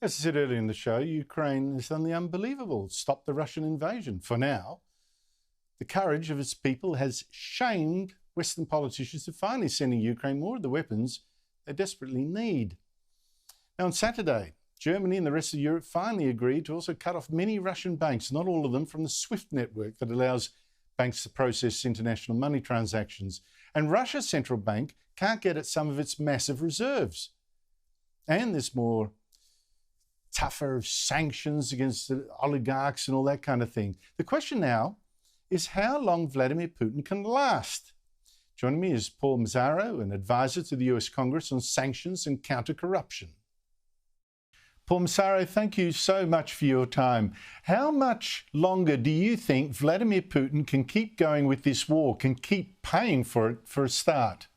As I said earlier in the show, Ukraine has done the unbelievable, stopped the Russian invasion. For now, the courage of its people has shamed Western politicians to finally sending Ukraine more of the weapons they desperately need. Now, on Saturday, Germany and the rest of Europe finally agreed to also cut off many Russian banks, not all of them, from the SWIFT network that allows banks to process international money transactions. And Russia's central bank can't get at some of its massive reserves. And there's more tougher sanctions against the oligarchs and all that kind of thing. The question now is how long Vladimir Putin can last. Joining me is Paul Massaro, an advisor to the US Congress on sanctions and counter-corruption. Paul Massaro, thank you so much for your time. How much longer do you think Vladimir Putin can keep going with this war, can keep paying for it for a start?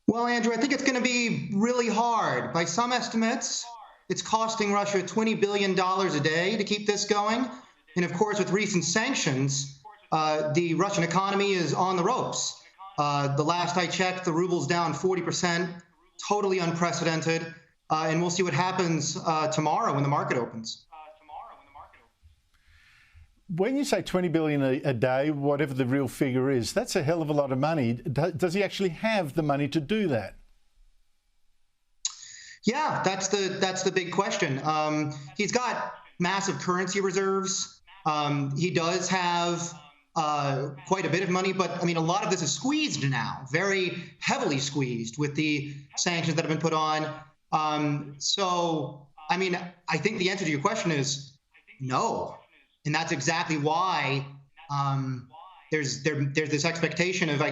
Well, Andrew, I think it's going to be really hard. By some estimates, it's costing Russia $20 billion a day to keep this going. And of course, with recent sanctions, the Russian economy is on the ropes. The last I checked, the ruble's down 40%, totally unprecedented. And we'll see what happens tomorrow when the market opens. When you say 20 billion a day, whatever the real figure is, that's a hell of a lot of money. Does he actually have the money to do that? Yeah, that's the big question. He's got massive currency reserves. He does have quite a bit of money, but I mean, a lot of this is squeezed now, very heavily squeezed with the sanctions that have been put on. So, I mean, I think the answer to your question is no. And that's exactly why there's this expectation of,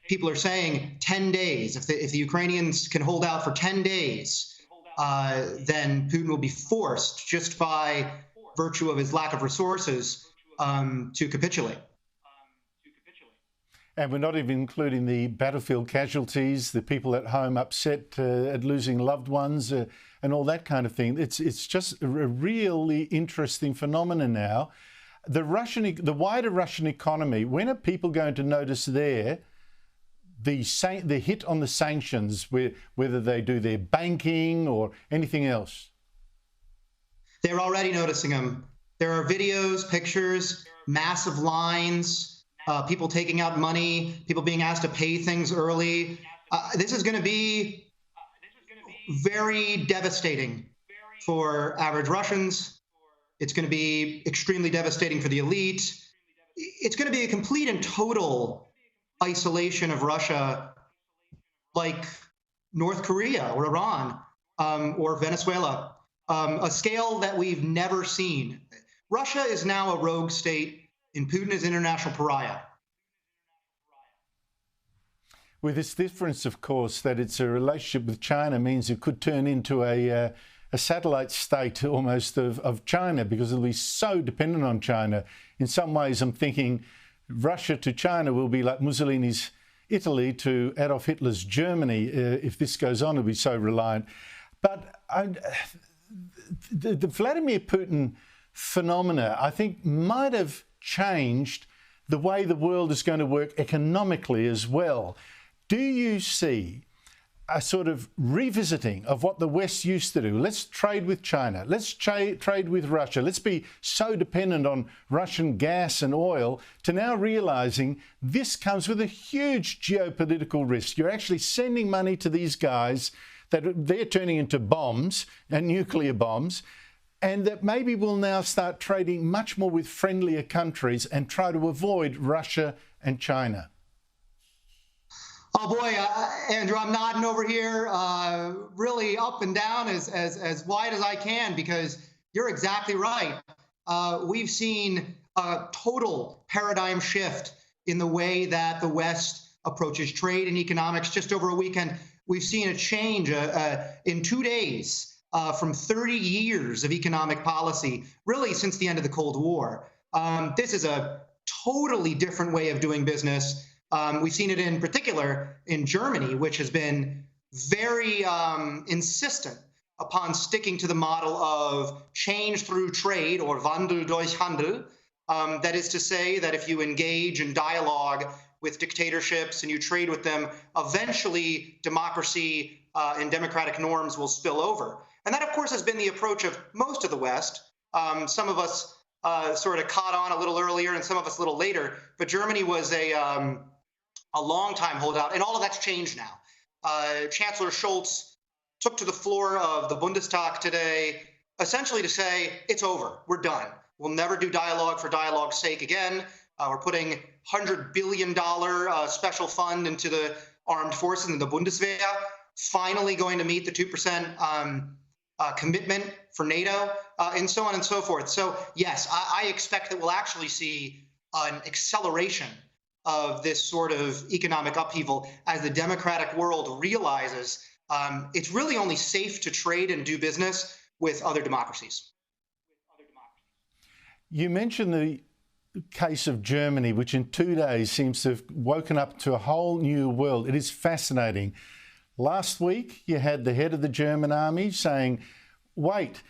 people are saying 10 days. If the Ukrainians can hold out for 10 days, then Putin will be forced, just by virtue of his lack of resources, to capitulate. And we're not even including the battlefield casualties, the people at home upset at losing loved ones, and all that kind of thing. It's just a really interesting phenomenon now. The wider Russian economy, when are people going to notice there the hit on the sanctions, whether they do their banking or anything else? They're already noticing them. There are videos, pictures, massive lines, people taking out money, people being asked to pay things early. This is going to be very devastating for average Russians. It's going to be extremely devastating for the elite. It's going to be a complete and total isolation of Russia, like North Korea or Iran or Venezuela, a scale that we've never seen. Russia is now a rogue state, and Putin is international pariah. With this difference, of course, that it's a relationship with China means it could turn into a satellite state almost of China, because it'll be so dependent on China. In some ways, I'm thinking Russia to China will be like Mussolini's Italy to Adolf Hitler's Germany. If this goes on, it'll be so reliant. But the Vladimir Putin phenomena, I think, might have changed the way the world is going to work economically as well. Do you see a sort of revisiting of what the West used to do? Let's trade with China. Let's trade with Russia. Let's be so dependent on Russian gas and oil, to now realizing this comes with a huge geopolitical risk. You're actually sending money to these guys that they're turning into bombs and nuclear bombs, and that maybe we'll now start trading much more with friendlier countries and try to avoid Russia and China. Oh boy, Andrew, I'm nodding over here, really up and down as wide as I can, because you're exactly right. We've seen a total paradigm shift in the way that the West approaches trade and economics. Just over a weekend, we've seen a change in 2 days. From 30 years of economic policy, really since the end of the Cold War. This is a totally different way of doing business. We've seen it in particular in Germany, which has been very insistent upon sticking to the model of change through trade, or Wandel durch Handel. That is to say that if you engage in dialogue with dictatorships and you trade with them, eventually democracy and democratic norms will spill over. And that, of course, has been the approach of most of the West. Some of us sort of caught on a little earlier and some of us a little later, but Germany was a long-time holdout, and all of that's changed now. Chancellor Scholz took to the floor of the Bundestag today essentially to say, it's over, we're done. We'll never do dialogue for dialogue's sake again. We're putting $100 billion special fund into the armed forces and the Bundeswehr, finally going to meet the 2% commitment for NATO, and so on and so forth. So yes, I expect that we'll actually see an acceleration of this sort of economic upheaval as the democratic world realizes it's really only safe to trade and do business with other democracies. You mentioned the case of Germany, which in 2 days seems to have woken up to a whole new world. It is fascinating. Last week, you had the head of the German army saying, wait,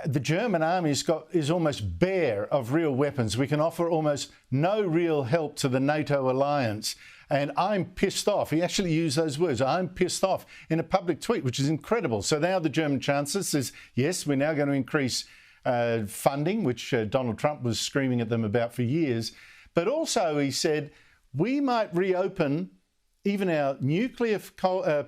the German army is almost bare of real weapons. We can offer almost no real help to the NATO alliance. And I'm pissed off. He actually used those words, I'm pissed off, in a public tweet, which is incredible. So now the German Chancellor says, yes, we're now going to increase funding, which Donald Trump was screaming at them about for years. But also he said, we might reopen even our nuclear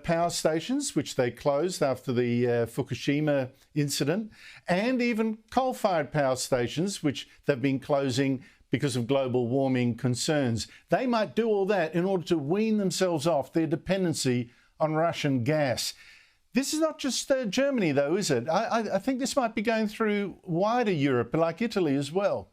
power stations, which they closed after the Fukushima incident, and even coal-fired power stations, which they've been closing because of global warming concerns. They might do all that in order to wean themselves off their dependency on Russian gas. This is not just Germany, though, is it? I think this might be going through wider Europe, like Italy as well.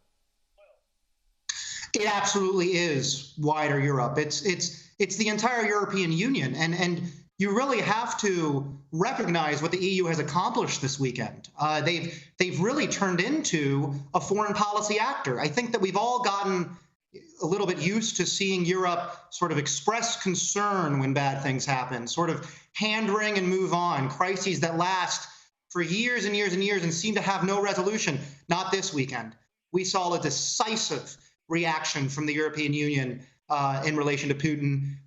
It absolutely is wider Europe. It's the entire European Union, and you really have to recognize what the EU has accomplished this weekend. They've really turned into a foreign policy actor. I think that we've all gotten a little bit used to seeing Europe sort of express concern when bad things happen, sort of hand-wring and move on, crises that last for years and years and years and seem to have no resolution. Not this weekend. We saw a decisive reaction from the European Union in relation to Putin,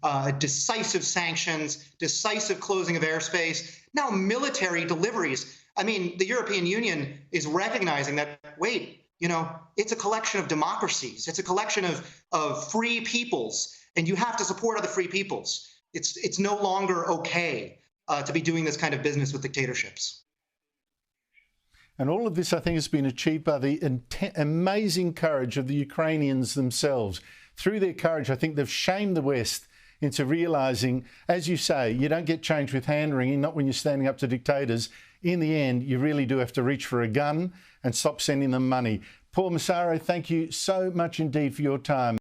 decisive sanctions, decisive closing of airspace, now military deliveries. I mean, the European Union is recognizing that, wait, you know, it's a collection of democracies. It's a collection of free peoples, and you have to support other free peoples. It's no longer okay to be doing this kind of business with dictatorships. And all of this, I think, has been achieved by the amazing courage of the Ukrainians themselves. Through their courage, I think they've shamed the West into realising, as you say, you don't get change with hand-wringing, not when you're standing up to dictators. In the end, you really do have to reach for a gun and stop sending them money. Paul Massaro, thank you so much indeed for your time.